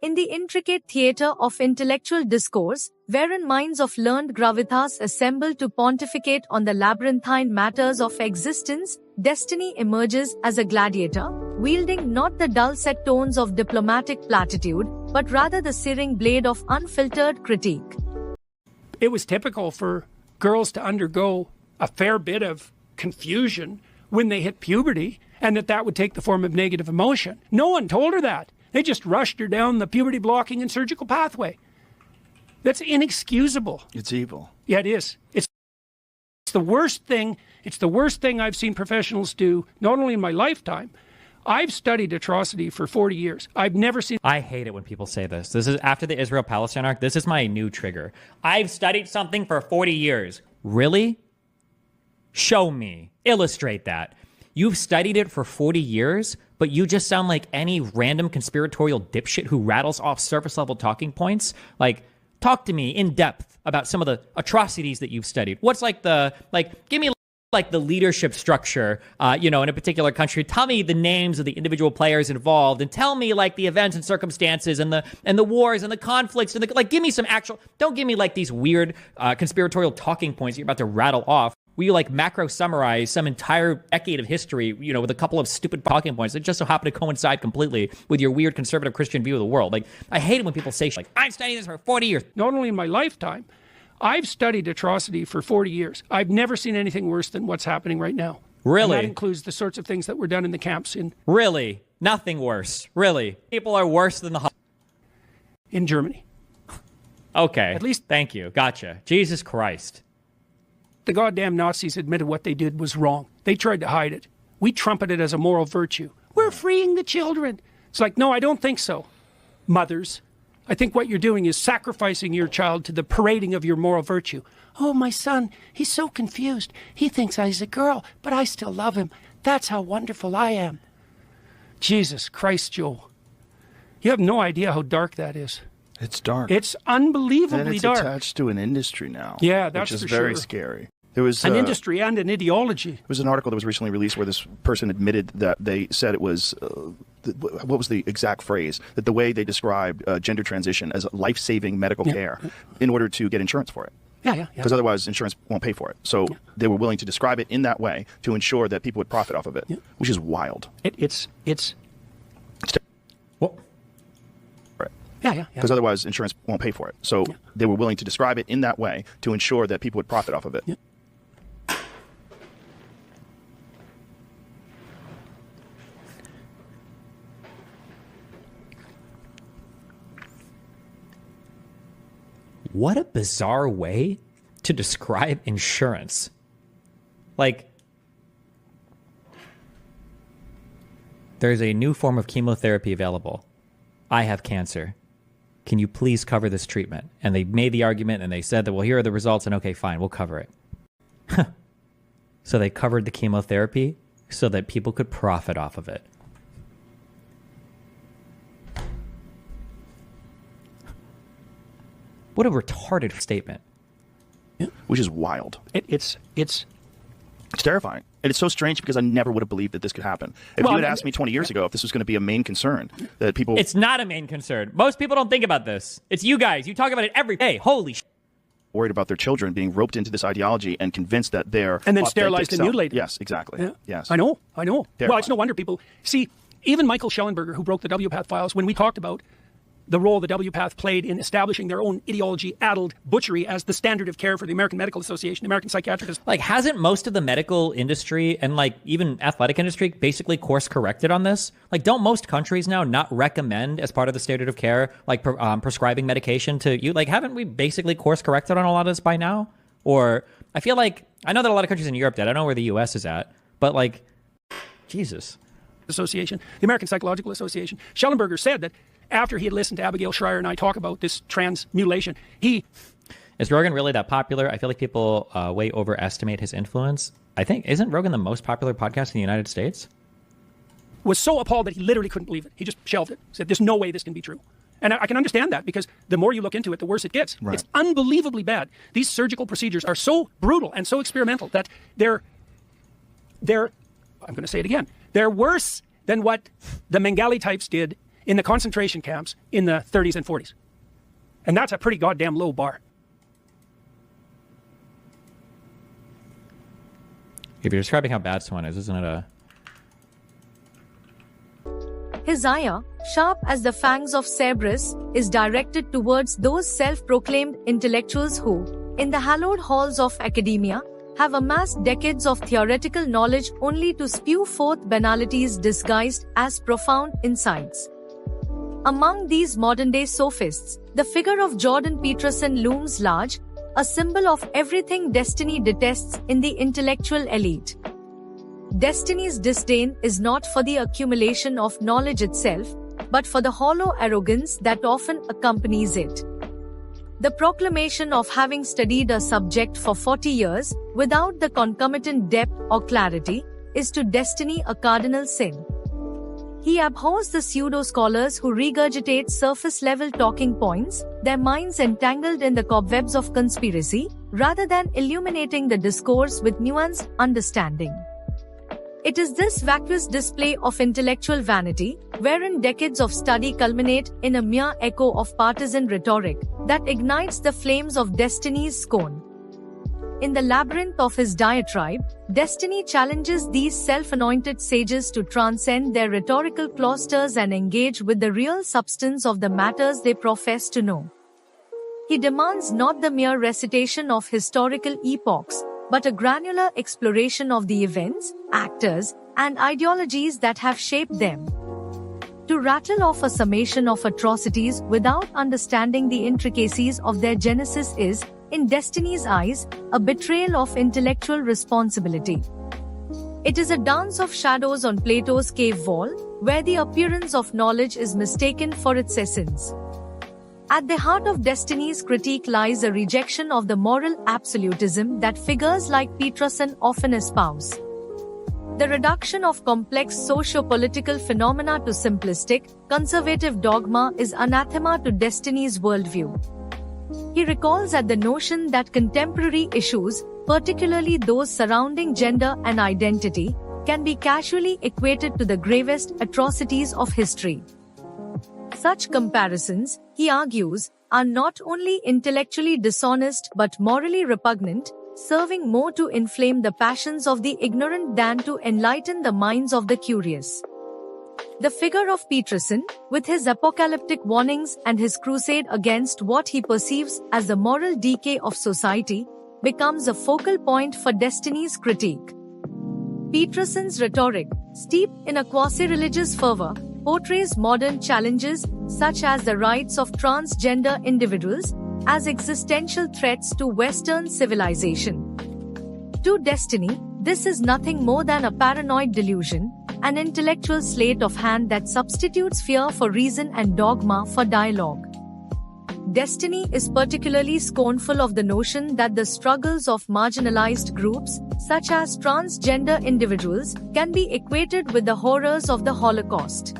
In the intricate theatre of intellectual discourse, wherein minds of learned gravitas assemble to pontificate on the labyrinthine matters of existence, destiny emerges as a gladiator, wielding not the dulcet tones of diplomatic platitude, but rather the searing blade of unfiltered critique. It was typical for girls to undergo a fair bit of confusion when they hit puberty, and that would take the form of negative emotion. No one told her that. They just rushed her down the puberty blocking and surgical pathway. That's inexcusable. It's evil. Yeah, it is. It's the worst thing. It's the worst thing I've seen professionals do, not only in my lifetime. I've studied atrocity for 40 years. I've never seen... I hate it when people say this. This is after the Israel-Palestine arc. This is my new trigger. I've studied something for 40 years. Really? Show me. Illustrate that. You've studied it for 40 years, but you just sound like any random conspiratorial dipshit who rattles off surface-level talking points. Like, talk to me in depth about some of the atrocities that you've studied. What's give me like the leadership structure, in a particular country. Tell me the names of the individual players involved, and tell me like the events and circumstances and the wars and the conflicts and give me some actual. Don't give me like these weird conspiratorial talking points you're about to rattle off. Will you macro summarize some entire decade of history, with a couple of stupid talking points that just so happen to coincide completely with your weird conservative Christian view of the world? I hate it when people say I'm studying this for 40 years. Not only in my lifetime, I've studied atrocity for 40 years. I've never seen anything worse than what's happening right now. Really? And that includes the sorts of things that were done in the camps in... Really? Nothing worse. Really? People are worse than in Germany. Okay. At least... Thank you. Gotcha. Jesus Christ. The goddamn Nazis admitted what they did was wrong. They tried to hide it. We trumpet it as a moral virtue. We're freeing the children. It's no, I don't think so. Mothers, I think what you're doing is sacrificing your child to the parading of your moral virtue. Oh, my son, he's so confused. He thinks he's a girl, but I still love him. That's how wonderful I am. Jesus Christ, Joe. You have no idea how dark that is. It's dark. It's unbelievably dark. And it's attached to an industry now. Yeah, that's which is for very sure. Scary. There was an industry and an ideology. There was an article that was recently released where this person admitted that they said it was, what was the exact phrase? That the way they described gender transition as life-saving medical care in order to get insurance for it. Yeah. Because otherwise insurance won't pay for it. So they were willing to describe it in that way to ensure that people would profit off of it, which is wild. It's what? Right. Yeah. Because otherwise insurance won't pay for it. So they were willing to describe it in that way to ensure that people would profit off of it. Yeah. What a bizarre way to describe insurance. There's a new form of chemotherapy available. I have cancer. Can you please cover this treatment? And they made the argument and they said that, well, here are the results, and okay, fine, we'll cover it. So they covered the chemotherapy so that people could profit off of it. What a retarded statement. Which is wild. It's terrifying. And it's so strange because I never would have believed that this could happen. If you had asked me 20 years ago if this was going to be a main concern, that people... It's not a main concern. Most people don't think about this. It's you guys. You talk about it every day. Holy shit. Worried about their children being roped into this ideology and convinced that they're... And then sterilized and mutilated. Yes, exactly. Yeah. Yes. I know. Terrifying. Well, it's no wonder people... See, even Michael Schellenberger, who broke the WPATH files, when we talked about the role the WPATH played in establishing their own ideology-addled butchery as the standard of care for the American Medical Association, the American Psychiatric... Hasn't most of the medical industry and, even athletic industry basically course-corrected on this? Don't most countries now not recommend, as part of the standard of care, prescribing medication to you? Haven't we basically course-corrected on a lot of this by now? Or, I feel I know that a lot of countries in Europe did. I don't know where the U.S. is at. But, Jesus. Association, the American Psychological Association. Schellenberger said that after he had listened to Abigail Schreier and I talk about this trans mutilation, Is Rogan really that popular? I feel like people way overestimate his influence. Isn't Rogan the most popular podcast in the United States? Was so appalled that he literally couldn't believe it. He just shelved it. Said, there's no way this can be true. And I can understand that because the more you look into it, the worse it gets. Right. It's unbelievably bad. These surgical procedures are so brutal and so experimental that they're I'm going to say it again, they're worse than what the Mengele types did in the concentration camps in the 30s and 40s. And that's a pretty goddamn low bar. If you're describing how bad someone is, isn't it a... His ire, sharp as the fangs of Cerberus, is directed towards those self-proclaimed intellectuals who, in the hallowed halls of academia, have amassed decades of theoretical knowledge only to spew forth banalities disguised as profound insights. Among these modern-day sophists, the figure of Jordan Peterson looms large, a symbol of everything destiny detests in the intellectual elite. Destiny's disdain is not for the accumulation of knowledge itself, but for the hollow arrogance that often accompanies it. The proclamation of having studied a subject for 40 years without the concomitant depth or clarity is to destiny a cardinal sin. He abhors the pseudo-scholars who regurgitate surface-level talking points, their minds entangled in the cobwebs of conspiracy, rather than illuminating the discourse with nuanced understanding. It is this vacuous display of intellectual vanity, wherein decades of study culminate in a mere echo of partisan rhetoric, that ignites the flames of destiny's scorn. In the labyrinth of his diatribe, Destiny challenges these self-anointed sages to transcend their rhetorical cloisters and engage with the real substance of the matters they profess to know. He demands not the mere recitation of historical epochs, but a granular exploration of the events, actors, and ideologies that have shaped them. To rattle off a summation of atrocities without understanding the intricacies of their genesis is, in Destiny's eyes, a betrayal of intellectual responsibility. It is a dance of shadows on Plato's cave wall, where the appearance of knowledge is mistaken for its essence. At the heart of Destiny's critique lies a rejection of the moral absolutism that figures like Peterson often espouse. The reduction of complex socio-political phenomena to simplistic, conservative dogma is anathema to Destiny's worldview. He recalls at the notion that contemporary issues, particularly those surrounding gender and identity, can be casually equated to the gravest atrocities of history. Such comparisons, he argues, are not only intellectually dishonest but morally repugnant, serving more to inflame the passions of the ignorant than to enlighten the minds of the curious. The figure of Peterson, with his apocalyptic warnings and his crusade against what he perceives as the moral decay of society, becomes a focal point for Destiny's critique. Peterson's rhetoric, steeped in a quasi-religious fervor, portrays modern challenges, such as the rights of transgender individuals, as existential threats to Western civilization. To Destiny, this is nothing more than a paranoid delusion, an intellectual sleight of hand that substitutes fear for reason and dogma for dialogue. Destiny is particularly scornful of the notion that the struggles of marginalized groups, such as transgender individuals, can be equated with the horrors of the Holocaust.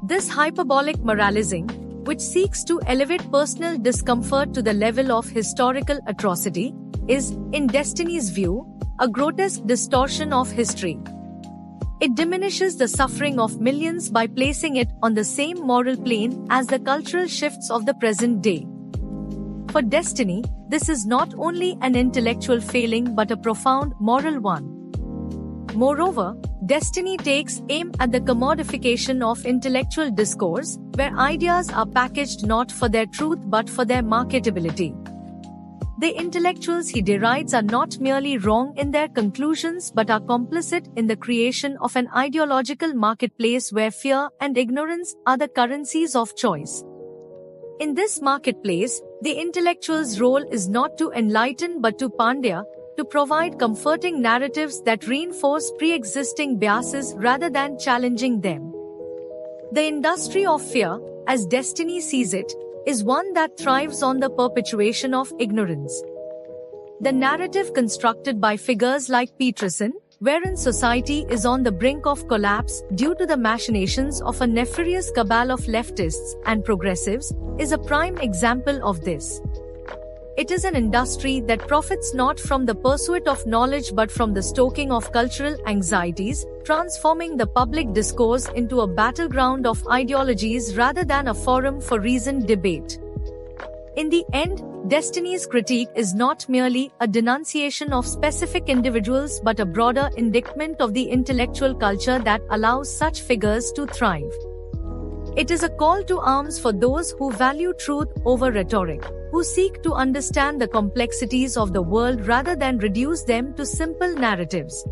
This hyperbolic moralizing, which seeks to elevate personal discomfort to the level of historical atrocity, is, in Destiny's view, a grotesque distortion of history. It diminishes the suffering of millions by placing it on the same moral plane as the cultural shifts of the present day. For Destiny, this is not only an intellectual failing but a profound moral one. Moreover, Destiny takes aim at the commodification of intellectual discourse, where ideas are packaged not for their truth but for their marketability. The intellectuals he derides are not merely wrong in their conclusions but are complicit in the creation of an ideological marketplace where fear and ignorance are the currencies of choice. In this marketplace, the intellectual's role is not to enlighten but to pandya, to provide comforting narratives that reinforce pre-existing biases rather than challenging them. The industry of fear, as Destiny sees it, is one that thrives on the perpetuation of ignorance. The narrative constructed by figures like Peterson, wherein society is on the brink of collapse due to the machinations of a nefarious cabal of leftists and progressives, is a prime example of this. It is an industry that profits not from the pursuit of knowledge but from the stoking of cultural anxieties, transforming the public discourse into a battleground of ideologies rather than a forum for reasoned debate. In the end, Destiny's critique is not merely a denunciation of specific individuals but a broader indictment of the intellectual culture that allows such figures to thrive. It is a call to arms for those who value truth over rhetoric, who seek to understand the complexities of the world rather than reduce them to simple narratives.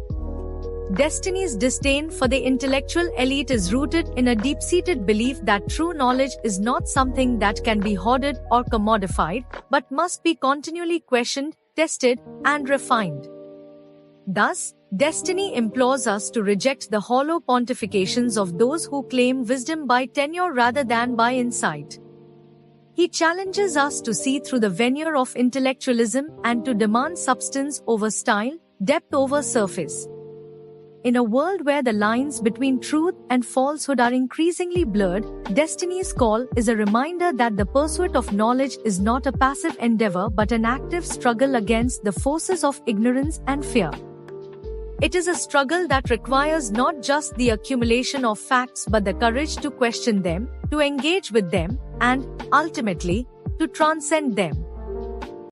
Destiny's disdain for the intellectual elite is rooted in a deep-seated belief that true knowledge is not something that can be hoarded or commodified, but must be continually questioned, tested, and refined. Thus, Destiny implores us to reject the hollow pontifications of those who claim wisdom by tenure rather than by insight. He challenges us to see through the veneer of intellectualism and to demand substance over style, depth over surface. In a world where the lines between truth and falsehood are increasingly blurred, Destiny's call is a reminder that the pursuit of knowledge is not a passive endeavor but an active struggle against the forces of ignorance and fear. It is a struggle that requires not just the accumulation of facts but the courage to question them, to engage with them, and, ultimately, to transcend them.